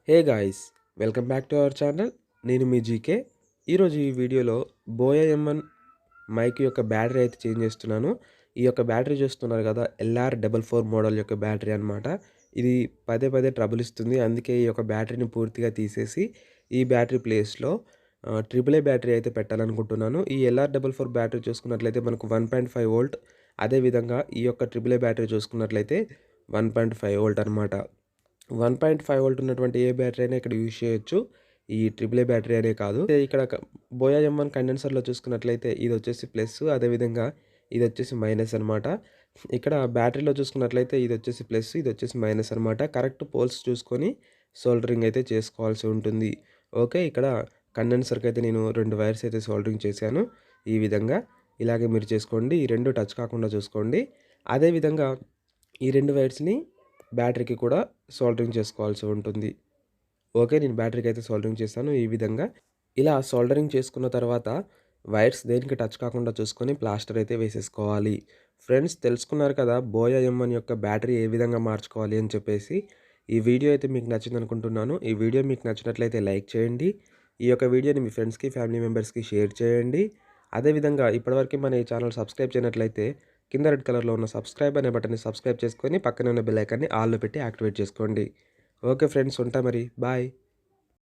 Hey guys, welcome back to our channel. నేను మీ GK. ఈరోజు ఈ వీడియోలో బోయా M1 మైక్ యొక్క బ్యాటరీ అయితే చేంజ్ చేస్తున్నాను. ఈ యొక్క బ్యాటరీ చూస్తున్నారు కదా, lr44 మోడల్ యొక్క బ్యాటరీ అనమాట. ఇది పదే పదే ట్రబుల్ ఇస్తుంది. అందుకే ఈ యొక్క బ్యాటరీని పూర్తిగా తీసేసి ఈ బ్యాటరీ ప్లేస్లో AAA బ్యాటరీ అయితే పెట్టాలనుకుంటున్నాను. ఈ lr44 బ్యాటరీ చూసుకున్నట్లయితే మనకు 1.5 వోల్ట్, అదేవిధంగా ఈ యొక్క AAA బ్యాటరీ చూసుకున్నట్లయితే 1.5 వోల్ట్ అనమాట. 1.5 వోల్ట్ ఉన్నటువంటి ఏ బ్యాటరీ అయినా ఇక్కడ యూజ్ చేయొచ్చు. ఈ AAA బ్యాటరీ అనే కాదు. ఇక్కడ బోయా M1 కండెన్సర్‌లో చూసుకున్నట్లయితే ఇది వచ్చేసి ప్లస్, అదేవిధంగా ఇది వచ్చేసి మైనస్ అనమాట. ఇక్కడ బ్యాటరీలో చూసుకున్నట్లయితే ఇది వచ్చేసి ప్లస్, ఇది వచ్చేసి మైనస్ అనమాట. కరెక్ట్ పోల్స్ చూసుకొని సోల్డరింగ్ అయితే చేసుకోవాల్సి ఉంటుంది. ఓకే, ఇక్కడ కండెన్సర్‌కి అయితే నేను 2 వైర్స్ అయితే సోల్డరింగ్ చేశాను. ఈ విధంగా ఇలాగే మీరు చేసుకోండి. ఈ 2 టచ్ కాకుండా చూసుకోండి. అదేవిధంగా ఈ 2 వైర్స్‌ని బ్యాటరీకి కూడా సోల్డరింగ్ చేసుకోవాల్సి ఉంటుంది. ఓకే, నేను బ్యాటరీకి అయితే సోల్డరింగ్ చేశాను. ఈ విధంగా ఇలా సోల్డరింగ్ చేసుకున్న తర్వాత వైర్స్ దేనికి టచ్ కాకుండా చూసుకొని ప్లాస్టర్ అయితే వేసేసుకోవాలి. ఫ్రెండ్స్, తెలుసుకున్నారు కదా బోయా M1 యొక్క బ్యాటరీ ఏ విధంగా మార్చుకోవాలి అని చెప్పేసి. ఈ వీడియో అయితే మీకు నచ్చింది అనుకుంటున్నాను. ఈ వీడియో మీకు నచ్చినట్లయితే లైక్ చేయండి. ఈ యొక్క వీడియోని మీ ఫ్రెండ్స్కి, ఫ్యామిలీ మెంబర్స్కి షేర్ చేయండి. అదేవిధంగా ఇప్పటివరకు మన ఈ ఛానల్ సబ్స్క్రైబ్ చేయనట్లయితే కింద రెడ్ కలర్లో ఉన్న సబ్స్క్రైబ్ అనే బటన్ని సబ్స్క్రైబ్ చేసుకొని పక్కనే ఉన్న బెల్ ఐకాన్ని ఆల్‌లో పెట్టి యాక్టివేట్ చేసుకోండి. ఓకే ఫ్రెండ్స్, ఉంటా మరి. బాయ్.